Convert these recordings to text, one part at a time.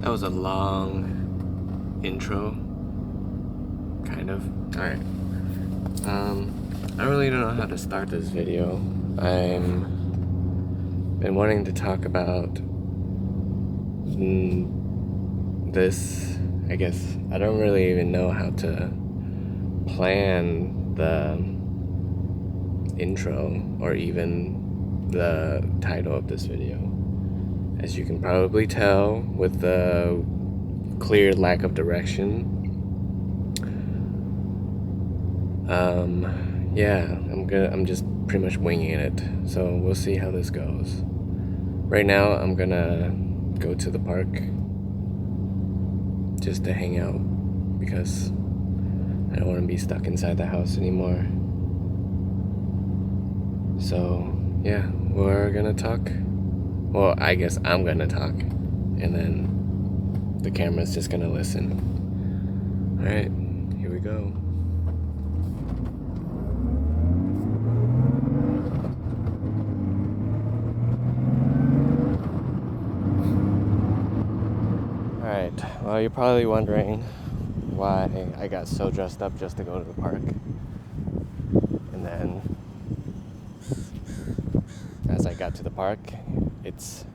That was a long intro, kind of. Alright. I really don't know how to start this video. I'm been wanting to talk about this. I guess I don't really even know how to plan the intro or even the title of this video. As you can probably tell with the clear lack of direction, I'm just pretty much winging it. So we'll see how this goes. Right now, I'm gonna go to the park just to hang out because I don't want to be stuck inside the house anymore. So yeah, we're gonna talk. Well, I guess I'm gonna talk, and then the camera's just gonna listen. Alright, here we go. Alright, well, you're probably wondering why I got so dressed up just to go to the park. And then, as I got to the park, it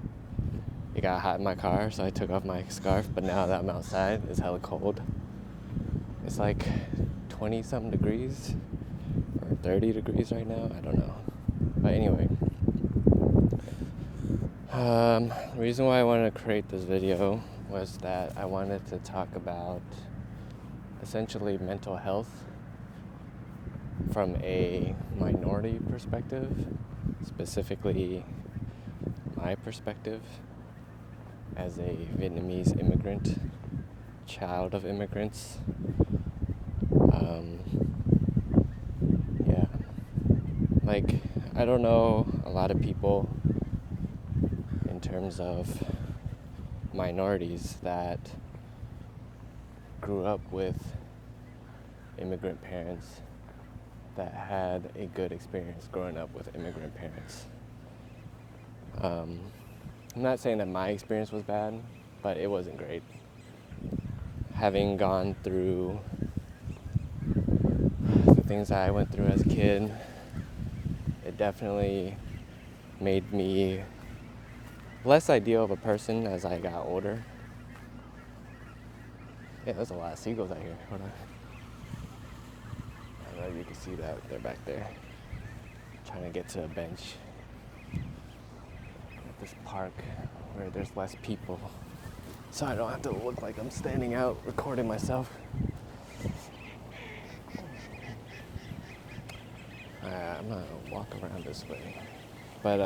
got hot in my car, so I took off my scarf, but now that I'm outside, it's hella cold. It's like 20-something degrees, or 30 degrees right now, I don't know. But anyway, the reason why I wanted to create this video was that I wanted to talk about essentially mental health from a minority perspective, specifically my perspective as a Vietnamese immigrant, child of immigrants. I don't know a lot of people in terms of minorities that grew up with immigrant parents that had a good experience growing up with immigrant parents. I'm not saying that my experience was bad, but it wasn't great. Having gone through the things that I went through as a kid, it definitely made me less ideal of a person as I got older. Yeah, there's a lot of seagulls out here. Hold on. I don't know if you can see that. They're back there. Trying to get to a bench at this park where there's less people, so I don't have to look like I'm standing out recording myself. I'm gonna walk around this way. But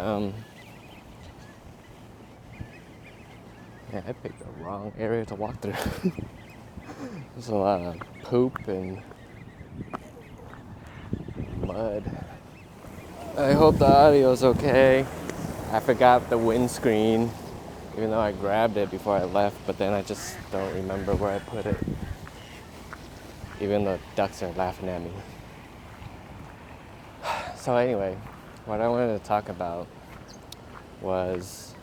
yeah, I picked the wrong area to walk through. There's a lot of poop and mud. I hope the audio's okay. I forgot the windscreen, even though I grabbed it before I left, but then I just don't remember where I put it. Even the ducks are laughing at me. So anyway, what I wanted to talk about was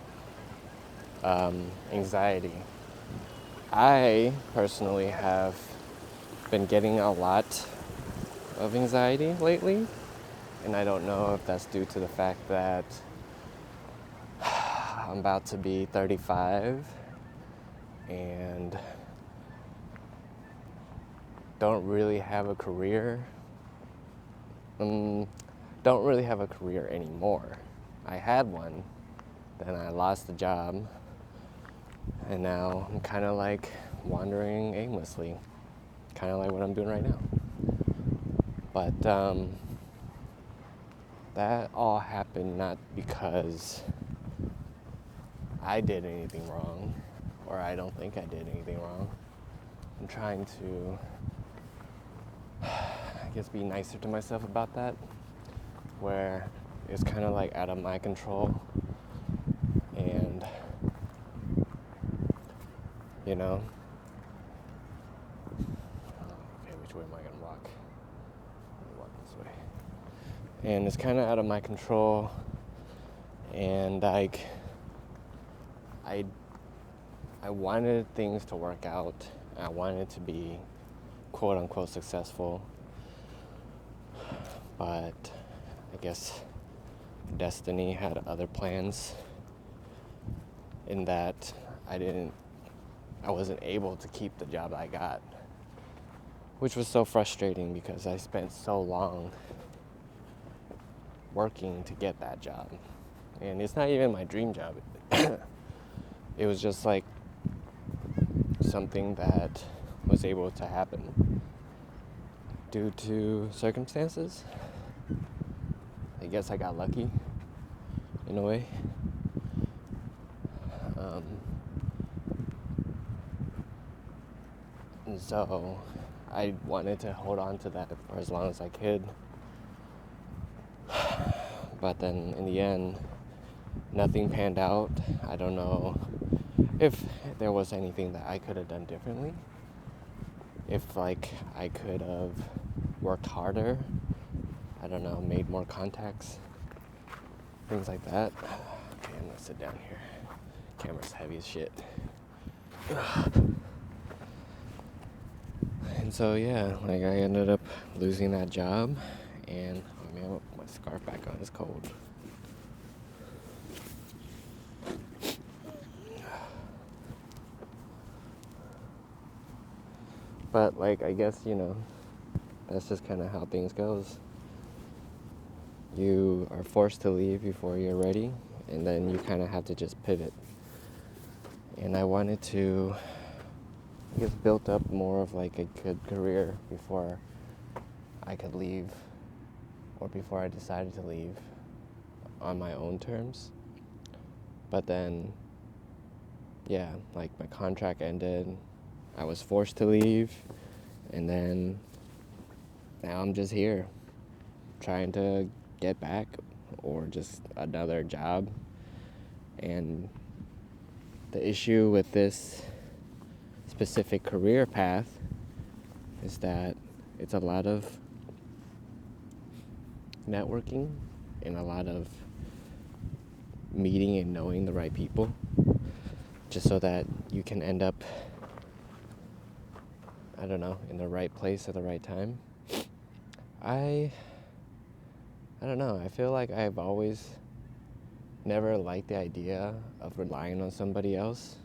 anxiety. I personally have been getting a lot of anxiety lately, and I don't know if that's due to the fact that I'm about to be 35 and don't really have a career. Don't really have a career anymore. I had one, then I lost the job, and now I'm kind of like wandering aimlessly, kind of like what I'm doing right now. But that all happened not because I did anything wrong, or I don't think I did anything wrong. I'm trying to, I guess, be nicer to myself about that, where it's kind of like out of my control, and you know, okay, which way am I gonna walk? I'm gonna walk this way. And it's kind of out of my control, and like I I wanted things to work out. I wanted to be quote unquote successful. But I guess destiny had other plans in that I wasn't able to keep the job I got, which was so frustrating because I spent so long working to get that job. And it's not even my dream job. It was just like something that was able to happen due to circumstances. I guess I got lucky in a way. And so I wanted to hold on to that for as long as I could. But then in the end, nothing panned out. I don't know if there was anything that I could have done differently. If I could have worked harder, I don't know, made more contacts, things like that. Okay, I'm gonna sit down here. Camera's heavy as shit. And so yeah, I ended up losing that job, and oh man, I'm gonna put my scarf back on. It's cold. But I guess that's just kind of how things goes. You are forced to leave before you're ready, and then you kind of have to just pivot. And I wanted to, build up more of a good career before I could leave, or before I decided to leave on my own terms. But then, yeah, my contract ended. I was forced to leave, and then now I'm just here trying to get back or just another job. And the issue with this specific career path is that it's a lot of networking and a lot of meeting and knowing the right people, just so that you can end up, I don't know, in the right place at the right time. I don't know. I feel like I've always never liked the idea of relying on somebody else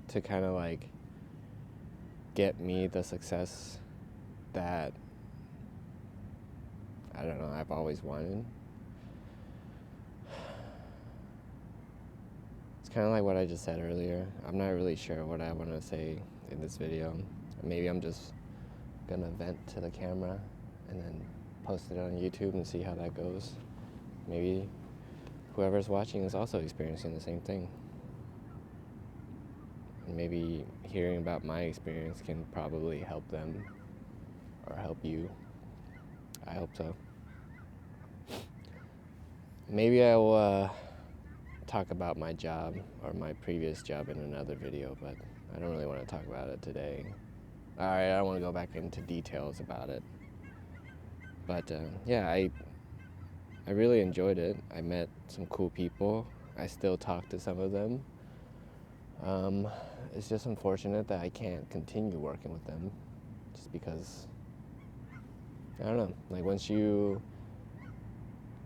to kind of get me the success that, I don't know, I've always wanted. It's kind of like what I just said earlier. I'm not really sure what I want to say in this video. Maybe I'm just gonna vent to the camera and then post it on YouTube and see how that goes. Maybe whoever's watching is also experiencing the same thing. And maybe hearing about my experience can probably help them or help you. I hope so. Maybe I will talk about my job or my previous job in another video, but I don't really want to talk about it today. Alright, I don't want to go back into details about it. But yeah, I really enjoyed it. I met some cool people. I still talk to some of them. It's just unfortunate that I can't continue working with them, just because, I don't know, once you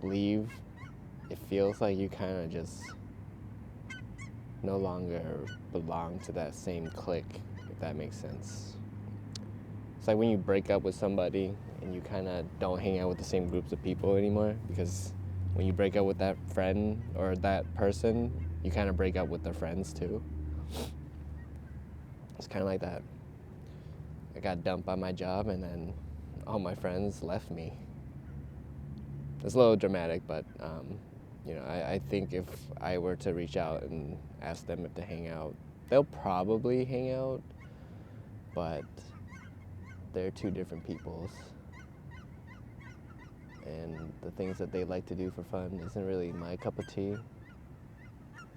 leave, it feels like you kind of just no longer belong to that same clique, if that makes sense. It's like when you break up with somebody and you kind of don't hang out with the same groups of people anymore, because when you break up with that friend or that person, you kind of break up with their friends too. It's kind of like that. I got dumped by my job, and then all my friends left me. It's a little dramatic, but I think if I were to reach out and ask them if to hang out, they'll probably hang out, but they're two different peoples, and the things that they like to do for fun isn't really my cup of tea.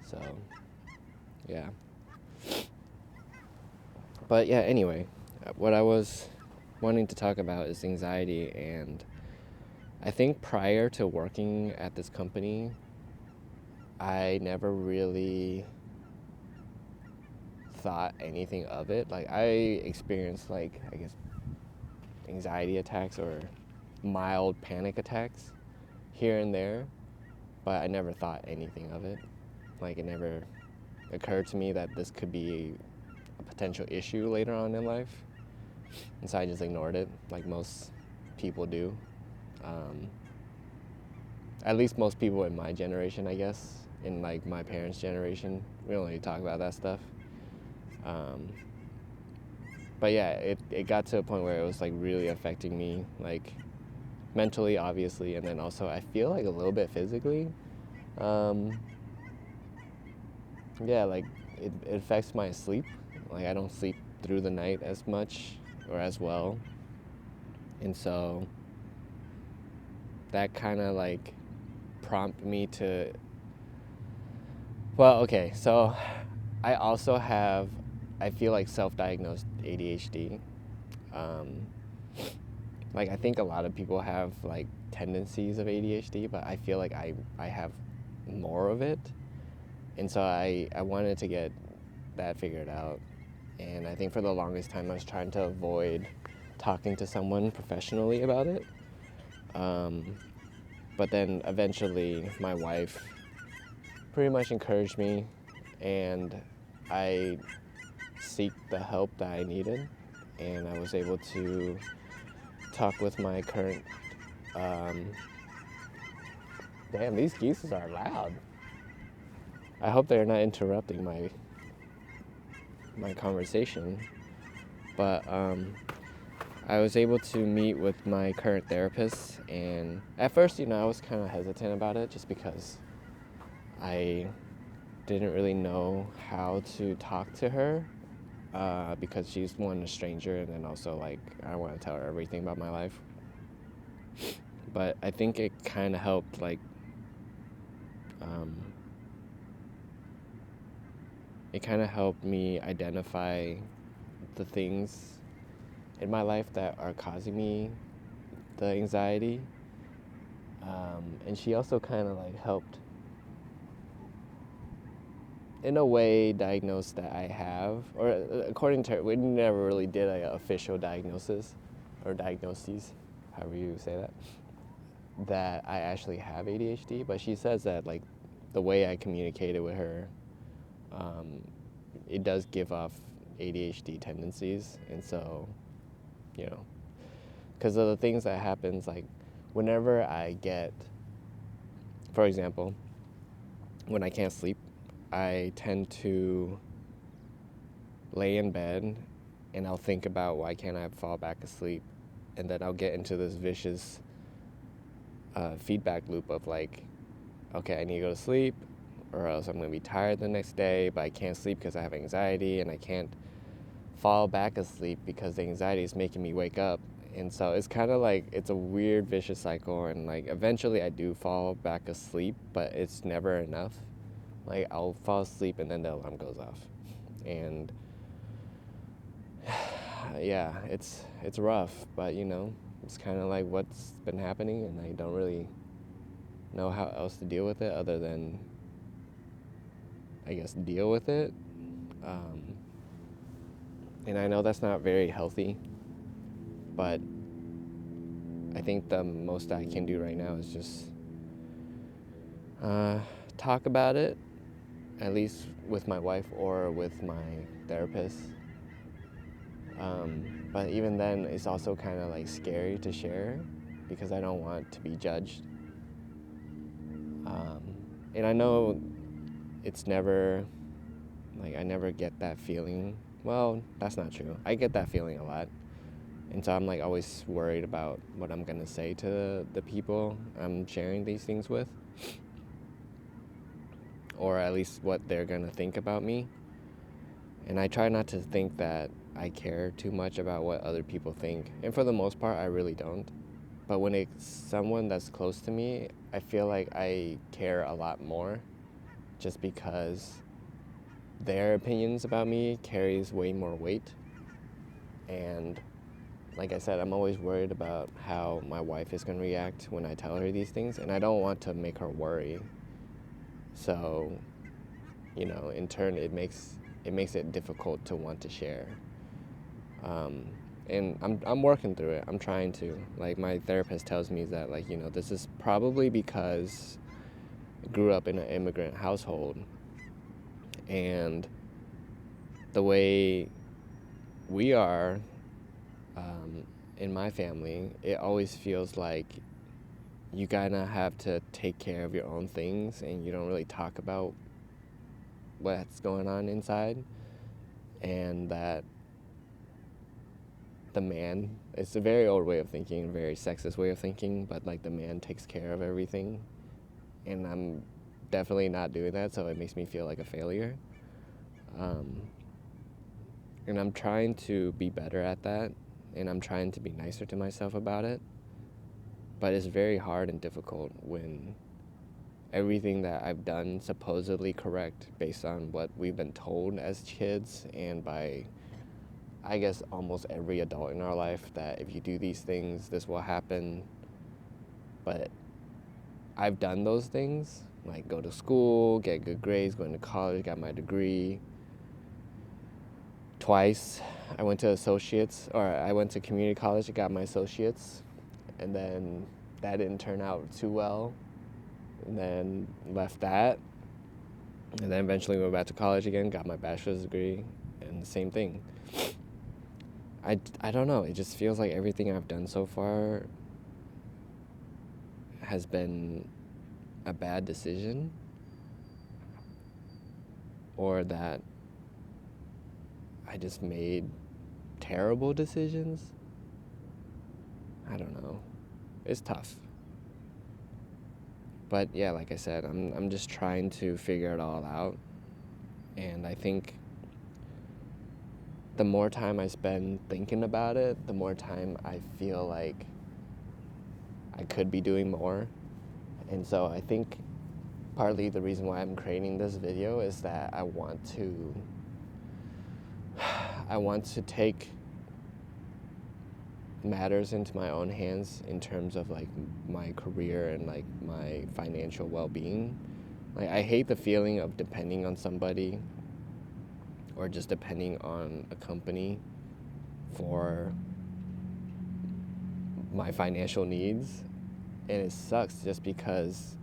So, yeah. But yeah, anyway, what I was wanting to talk about is anxiety, and I think prior to working at this company, I never really thought anything of it. Like, I experienced, like, I guess, anxiety attacks or mild panic attacks here and there, but I never thought anything of it. Like, it never occurred to me that this could be a potential issue later on in life. And so I just ignored it, like most people do. At least most people in my generation, I guess. In, like, my parents' generation, we don't really talk about that stuff. But yeah, it got to a point where it was, like, really affecting me, like, mentally, obviously, and then also I feel like a little bit physically. Yeah, like, it affects my sleep. Like, I don't sleep through the night as much or as well. And so that kind of, like, prompted me to, well, okay, so I also have, I feel like, self-diagnosed ADHD. Like, I think a lot of people have, like, tendencies of ADHD, but I feel like I have more of it. And so I wanted to get that figured out. And I think for the longest time I was trying to avoid talking to someone professionally about it. But then eventually my wife pretty much encouraged me, and I seeked the help that I needed, and I was able to talk with my current, damn, these geese are loud. I hope they're not interrupting my conversation. But I was able to meet with my current therapist, and at first, I was kind of hesitant about it just because I didn't really know how to talk to her, because she's one, a stranger, and then also, like, I don't want to tell her everything about my life. But I think it kind of helped, like, it kind of helped me identify the things in my life that are causing me the anxiety. And she also kind of, like, helped, in a way, diagnose that I have, or according to her, we never really did an official diagnosis, or diagnoses, however you say that I actually have ADHD, but she says that, like, the way I communicated with her, it does give off ADHD tendencies. And so, because of the things that happens, like, whenever I get, for example, when I can't sleep, I tend to lay in bed and I'll think about, why can't I fall back asleep? And then I'll get into this vicious feedback loop of, like, okay, I need to go to sleep, or else I'm going to be tired the next day, but I can't sleep because I have anxiety, and I can't fall back asleep because the anxiety is making me wake up. And so it's kind of like, it's a weird vicious cycle, and, like, eventually I do fall back asleep, but it's never enough. Like, I'll fall asleep and then the alarm goes off. And yeah, it's rough, but it's kind of like what's been happening, and I don't really know how else to deal with it other than, I guess, deal with it. And I know that's not very healthy, but I think the most I can do right now is just talk about it, at least with my wife or with my therapist. But even then, it's also kind of, like, scary to share because I don't want to be judged. And I know it's never, like, I never get that feeling. Well, that's not true. I get that feeling a lot. And so I'm, like, always worried about what I'm going to say to the people I'm sharing these things with, or at least what they're going to think about me. And I try not to think that I care too much about what other people think. And for the most part, I really don't. But when it's someone that's close to me, I feel like I care a lot more, just because their opinions about me carries way more weight. And like I said, I'm always worried about how my wife is going to react when I tell her these things, and I don't want to make her worry. So, in turn, it makes it makes it difficult to want to share. And I'm working through it. I'm trying to. Like, my therapist tells me that, like, this is probably because I grew up in an immigrant household, and the way we are, in my family, it always feels like you kinda have to take care of your own things, and you don't really talk about what's going on inside, and that the man, it's a very old way of thinking, a very sexist way of thinking, but like the man takes care of everything, and I'm definitely not doing that, so it makes me feel like a failure. And I'm trying to be better at that, and I'm trying to be nicer to myself about it, but it's very hard and difficult when everything that I've done supposedly correct based on what we've been told as kids and by, I guess, almost every adult in our life, that if you do these things, this will happen. But I've done those things, like go to school, get good grades, going to college, got my degree. Twice, I went to community college, I got my associates, and then that didn't turn out too well, and then left that, and then eventually went back to college again, got my bachelor's degree, and the same thing. I don't know, it just feels like everything I've done so far has been a bad decision, or that I just made terrible decisions. I don't know. It's tough. But yeah, like I said, I'm just trying to figure it all out. And I think the more time I spend thinking about it, the more time I feel like I could be doing more. And so I think partly the reason why I'm creating this video is that I want to take matters into my own hands in terms of like my career and like my financial well-being. Like, I hate the feeling of depending on somebody or just depending on a company for my financial needs, and it sucks just because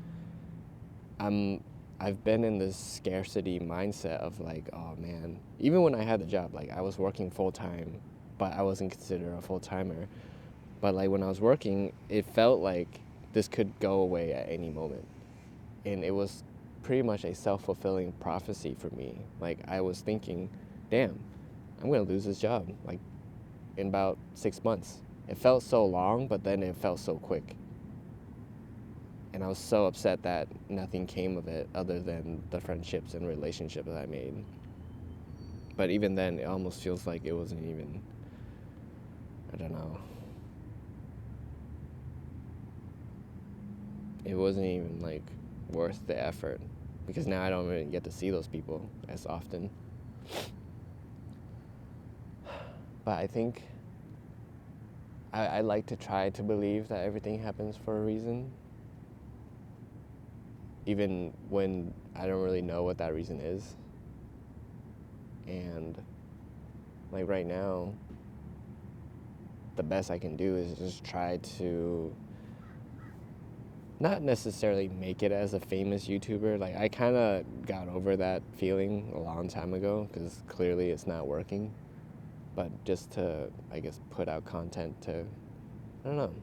I've been in this scarcity mindset of like, oh man, even when I had the job, like I was working full-time, but I wasn't considered a full-timer. But like when I was working, it felt like this could go away at any moment. And it was pretty much a self-fulfilling prophecy for me. Like, I was thinking, damn, I'm gonna lose this job like in about 6 months. It felt so long, but then it felt so quick. And I was so upset that nothing came of it other than the friendships and relationships that I made. But even then, it almost feels like it wasn't even, I don't know. It wasn't even like worth the effort, because now I don't really get to see those people as often. But I think I like to try to believe that everything happens for a reason, even when I don't really know what that reason is. And like right now, the best I can do is just try to not necessarily make it as a famous YouTuber. Like, I kind of got over that feeling a long time ago, because clearly it's not working. But just to, I guess, put out content to, I don't know,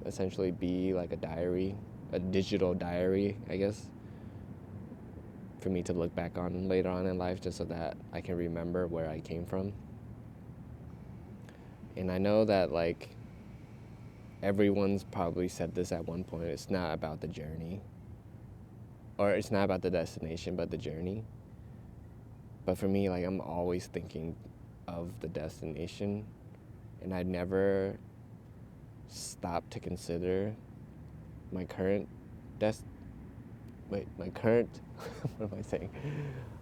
essentially be like a diary, a digital diary, I guess, for me to look back on later on in life, just so that I can remember where I came from. And I know that, like, everyone's probably said this at one point, it's not about the journey, or it's not about the destination, but the journey. But for me, like, I'm always thinking of the destination, and I never stop to consider my current what am I saying?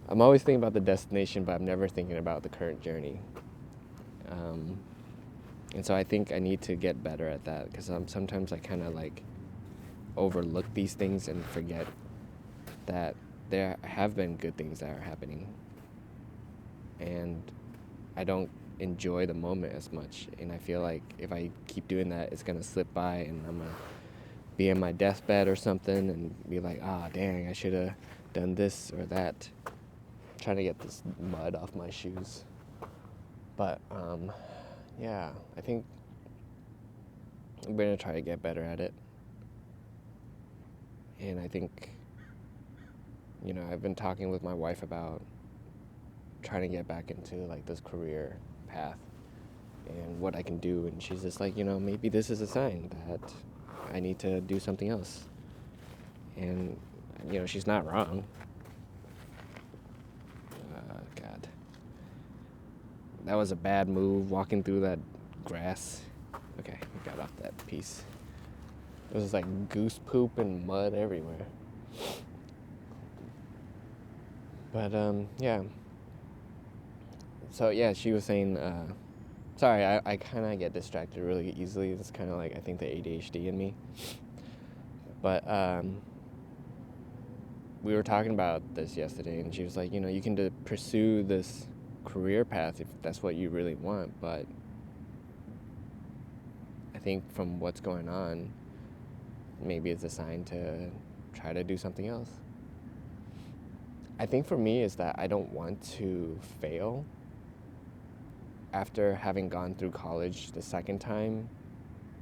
I'm always thinking about the destination, but I'm never thinking about the current journey. And so I think I need to get better at that, because sometimes I kind of like overlook these things and forget that there have been good things that are happening. and I don't enjoy the moment as much. And I feel like if I keep doing that, it's gonna slip by, and I'm gonna be in my deathbed or something and be like, dang, I should have done this or that. Trying to get this mud off my shoes. But yeah, I think I'm gonna try to get better at it. And I think, I've been talking with my wife about trying to get back into like this career path and what I can do. And she's just like, maybe this is a sign that I need to do something else. And, she's not wrong. God. That was a bad move, walking through that grass. Okay, I got off that piece. There was like goose poop and mud everywhere. But, yeah. So, yeah, she was saying, sorry, I kind of get distracted really easily. It's kind of like, I think, the ADHD in me. But, we were talking about this yesterday, and she was like, you can pursue this career path if that's what you really want, but I think from what's going on, maybe it's a sign to try to do something else. I think for me is that I don't want to fail after having gone through college the second time,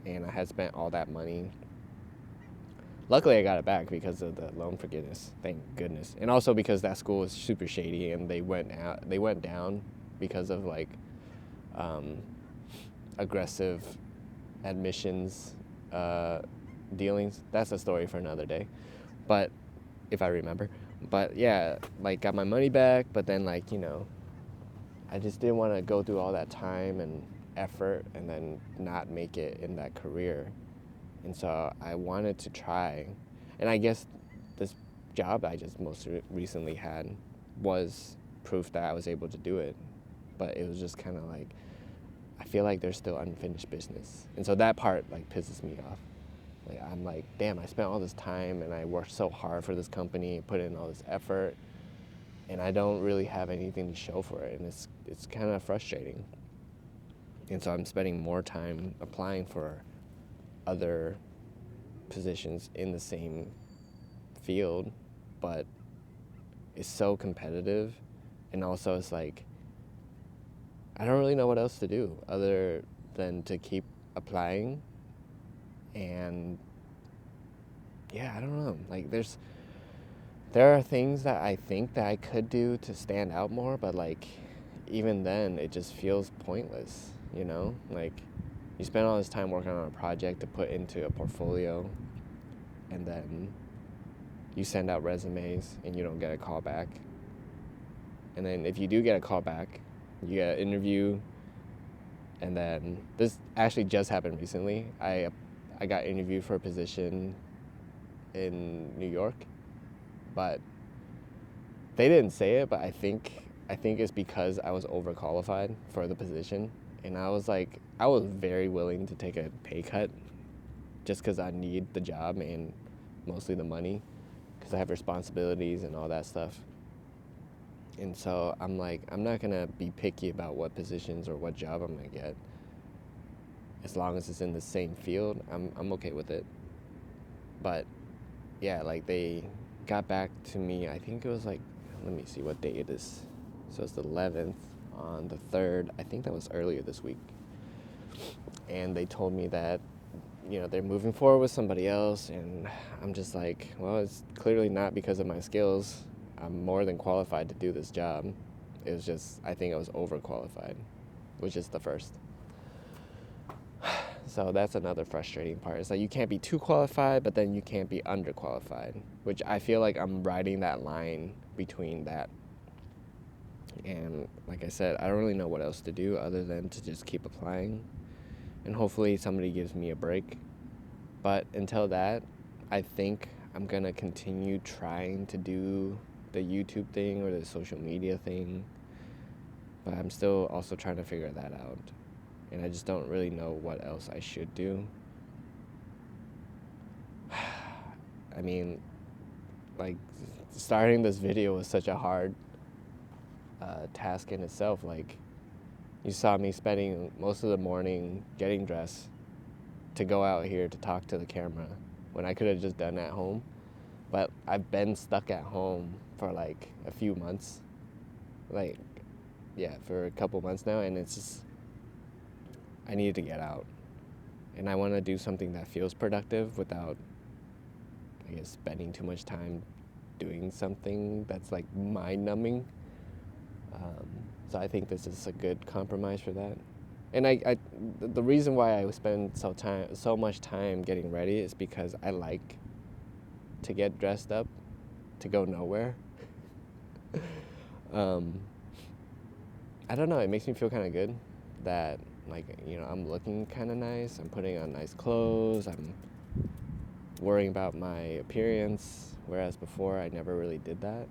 and I had spent all that money. Luckily, I got it back because of the loan forgiveness. Thank goodness. And also because that school was super shady, and they went down because of like aggressive admissions dealings. That's a story for another day. But if I remember. But yeah, like got my money back, but then like, I just didn't want to go through all that time and effort and then not make it in that career. And so I wanted to try. And I guess this job I just most recently had was proof that I was able to do it. But it was just kind of like, I feel like there's still unfinished business. And so that part like pisses me off. Like I'm like, damn, I spent all this time and I worked so hard for this company, put in all this effort, and I don't really have anything to show for it. And it's kind of frustrating. And so I'm spending more time applying for other positions in the same field, but it's so competitive, and also it's like I don't really know what else to do other than to keep applying. And yeah, I don't know, like there are things that I think that I could do to stand out more, but like even then it just feels pointless, like you spend all this time working on a project to put into a portfolio, and then you send out resumes and you don't get a call back. And then if you do get a call back, you get an interview, and then this actually just happened recently. I got interviewed for a position in New York, but they didn't say it, but I think it's because I was overqualified for the position. And I was very willing to take a pay cut just because I need the job and mostly the money because I have responsibilities and all that stuff. And so I'm like, I'm not going to be picky about what positions or what job I'm going to get. As long as it's in the same field, I'm okay with it. But yeah, like they got back to me, I think it was like, let me see what day it is. So it's the 11th. On the 3rd, I think that was earlier this week. And they told me that, they're moving forward with somebody else. And I'm just like, well, it's clearly not because of my skills. I'm more than qualified to do this job. It was just, I think I was overqualified, which is the first. So that's another frustrating part. It's like you can't be too qualified, but then you can't be underqualified, which I feel like I'm riding that line between that. And like I said, I don't really know what else to do other than to just keep applying. And hopefully somebody gives me a break. But until that, I think I'm going to continue trying to do the YouTube thing or the social media thing. But I'm still also trying to figure that out. And I just don't really know what else I should do. I mean, like, starting this video was such a hard task in itself. Like, you saw me spending most of the morning getting dressed to go out here to talk to the camera when I could have just done it at home. But I've been stuck at home for like a few months, like, yeah, for a couple months now, and it's just, I need to get out. And I want to do something that feels productive without, I guess, spending too much time doing something that's like mind numbing. So I think this is a good compromise for that. And the reason why I spend so much time getting ready is because I like to get dressed up to go nowhere. I don't know, it makes me feel kind of good that, like, I'm looking kind of nice, I'm putting on nice clothes, I'm worrying about my appearance, whereas before I never really did that.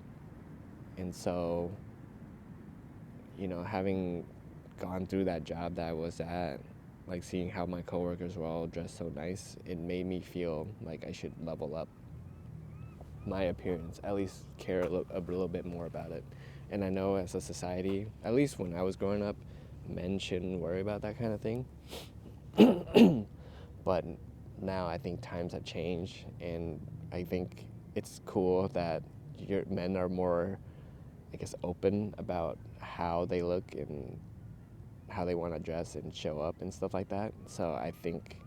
And so, having gone through that job that I was at, like seeing how my coworkers were all dressed so nice, it made me feel like I should level up my appearance, at least care a little bit more about it. And I know as a society, at least when I was growing up, men shouldn't worry about that kind of thing. But now I think times have changed, and I think it's cool that men are more, I guess, open about how they look and how they want to dress and show up and stuff like that. So I think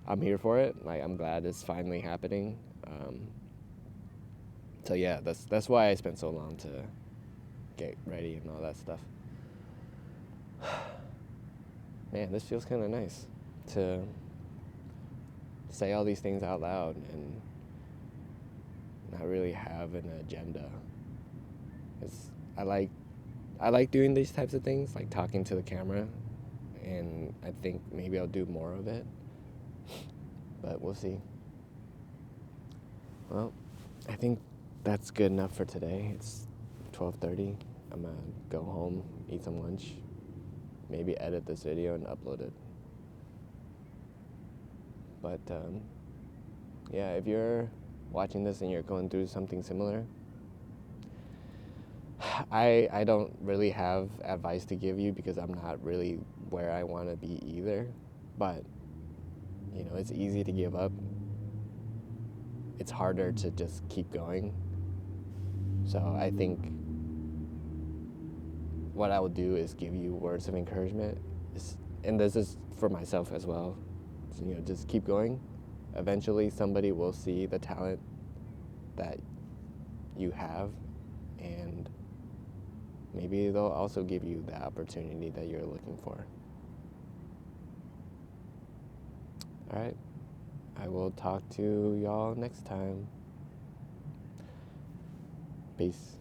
I'm here for it. Like, I'm glad it's finally happening. So yeah, that's why I spent so long to get ready and all that stuff. Man, this feels kind of nice to say all these things out loud and not really have an agenda. I like doing these types of things, like talking to the camera, and I think maybe I'll do more of it, but we'll see. Well, I think that's good enough for today. It's 12:30. I'm gonna go home, eat some lunch, maybe edit this video and upload it. But yeah, if you're watching this and you're going through something similar, I don't really have advice to give you because I'm not really where I want to be either. But, it's easy to give up. It's harder to just keep going. So I think what I will do is give you words of encouragement. And this is for myself as well. So, just keep going. Eventually somebody will see the talent that you have, and maybe they'll also give you the opportunity that you're looking for. All right. I will talk to y'all next time. Peace.